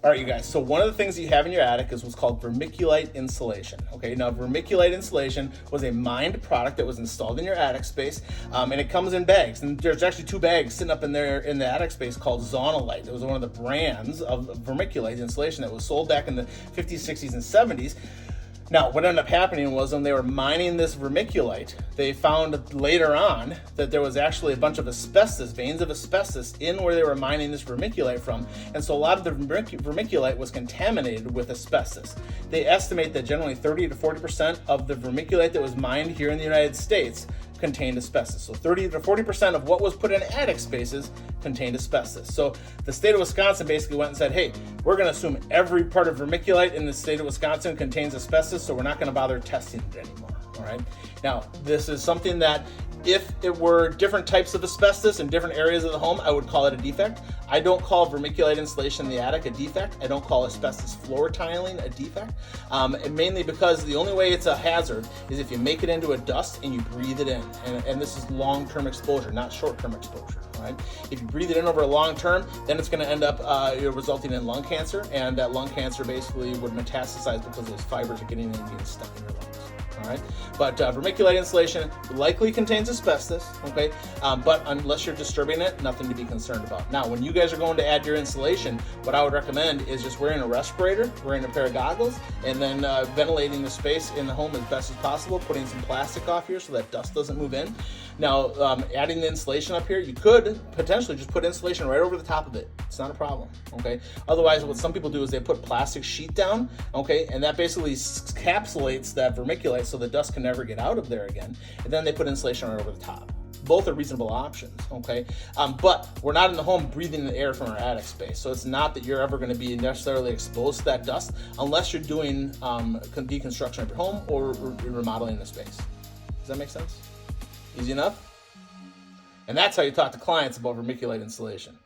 All right, you guys, so one of the things that you have in your attic is what's called vermiculite insulation. Okay, now vermiculite insulation was a mined product that was installed in your attic space, and it comes in bags. And there's actually 2 bags sitting up in there in the attic space called Zonolite. It was one of the brands of vermiculite insulation that was sold back in the 50s, 60s, and 70s. Now, what ended up happening was when they were mining this vermiculite, they found later on that there was actually a bunch of asbestos, veins of asbestos, in where they were mining this vermiculite from. And so a lot of the vermiculite was contaminated with asbestos. They estimate that generally 30 to 40% of the vermiculite that was mined here in the United States contained asbestos. So 30 to 40% of what was put in attic spaces contained asbestos. So the state of Wisconsin basically went and said, hey, we're going to assume every part of vermiculite in the state of Wisconsin contains asbestos, so we're not going to bother testing it anymore. All right. Now, this is something that if it were different types of asbestos in different areas of the home, I would call it a defect. I don't call vermiculite insulation in the attic a defect. I don't call asbestos floor tiling a defect. And mainly because the only way it's a hazard is if you make it into a dust and you breathe it in. And this is long-term exposure, not short-term exposure. Right? If you breathe it in over a long term, then it's going to end up resulting in lung cancer, and that lung cancer basically would metastasize because those fibers are getting in and being stuck in your lungs. All right, but vermiculite insulation likely contains asbestos, okay? But unless you're disturbing it, nothing to be concerned about. Now, when you guys are going to add your insulation, what I would recommend is just wearing a respirator, wearing a pair of goggles, and then ventilating the space in the home as best as possible, putting some plastic off here so that dust doesn't move in. Now, adding the insulation up here, you could potentially just put insulation right over the top of it. It's not a problem, okay? Otherwise, what some people do is they put plastic sheet down, okay, and that basically encapsulates that vermiculite so the dust can never get out of there again, and then they put insulation right over the top. Both are reasonable options, okay? But we're not in the home breathing the air from our attic space, so it's not that you're ever going to be necessarily exposed to that dust unless you're doing deconstruction of your home or remodeling the space. Does that make sense? Easy enough? And that's how you talk to clients about vermiculite insulation.